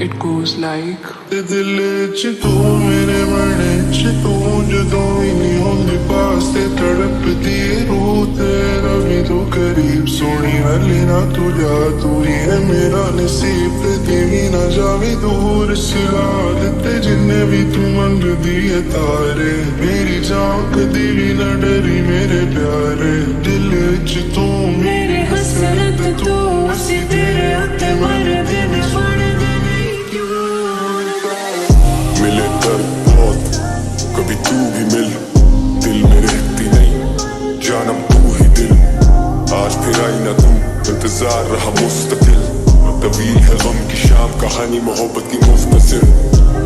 It goes like दिल च तू मेरे मन च तू जदों भी नहीं होंदी पास ते तड़पदी रूह तेरा भी तू करीब सोनी वाली ना तू जा तू ही है मेरा नसीब दी भी ना जावी दूर सिला ते जिन्ने भी तू मंगदी है तारे मेरी जान कदी भी ना डरी मेरे प्यारे दिल च तू मेरी हसरत तू असी तेरे उत्ते मरदे ने मिले दर्द बहुत कभी तू भी मिल दिल में रहती नहीं जानम तू ही दिल आज फिर आई ना तू इंतजार रहा मुस्तकिल तवील है गम की शाम कहानी मोहब्बत की मुख्तसर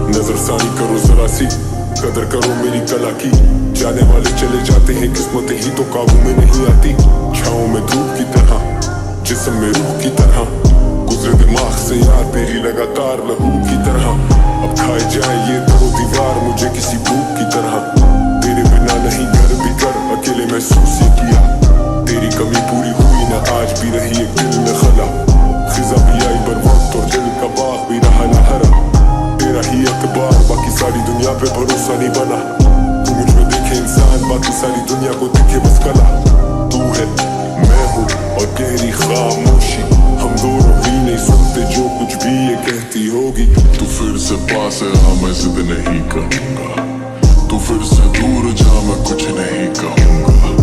नजर सानी करो जरा सी कदर करो मेरी कला की जाने वाले चले जाते हैं किस्मतें ही तो काबू में नहीं आती छाओं में धूप की तरह जिस्म में रूह की तरह गुजरे दिमाग से यार तेरी लगातार लहू की तरह अब खाए जाए ये दो दीवार मुझे किसी भूख की तरह तेरे बिना नहीं घर भी कर अकेले महसूस ये किया तेरी कमी पूरी हुई ना आज भी रही एक दिल में खला खिजा भी आई बर वक्त और दिल का बाग भी रहा ना हरा तेरा ही एतबार बाकी सारी दुनिया पे भरोसा नहीं बना तू मुझ में देखे इंसान बाकी सारी दुनिया को दिखे बस कला तू है मैं हूँ और गहरी खामोशी हम दोनों ही नहीं सुनते जो कुछ भी ये कहती होगी तू फिर से पास है हाँ मैं जिद नहीं करूँगा तू फिर से दूर जा मैं कुछ नहीं कहूँगा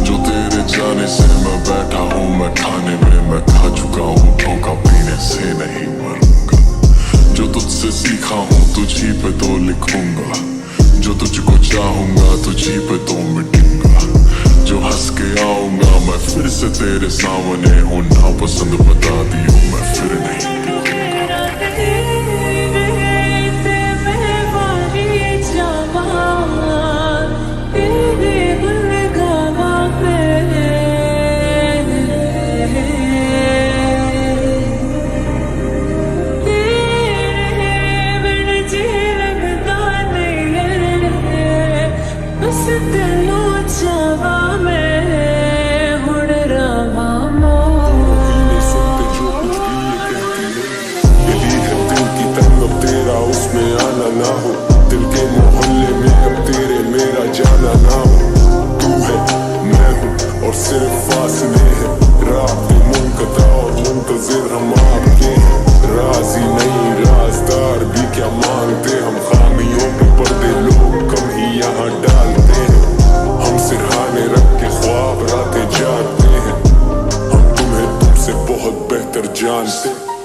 जो तेरे जाने से मैं बैठा हूँ मैं खाने में मैं खा चुका हूँ धोखा पीने से नहीं मरूंगा जो तुझसे सीखा हूँ तुझी पे तो लिखूंगा जो तुझको चाहूंगा तुझी पे तो मिटूंगा जो हंस के आऊंगा मैं फिर से तेरे सामने हूँ ना पसंद बता दी हूँ मैं फिर नहीं उसमें आना ना हो दिल के मोहल्ले में अब तेरे मेरा जाना ना हो तू है मैं हूँ और सिर्फ फासले हैं रात मुनक़ता और मुंतज़िर हम आपके हैं राज़ी नहीं राज़दार भी क्या मांगते हम खामियों पे पर्दे लोग कम ही यहाँ डालते हैं हम सिरहाने रख के ख्वाब रातें जागते हैं हम तुम्हें तुमसे बहुत बेहतर जानते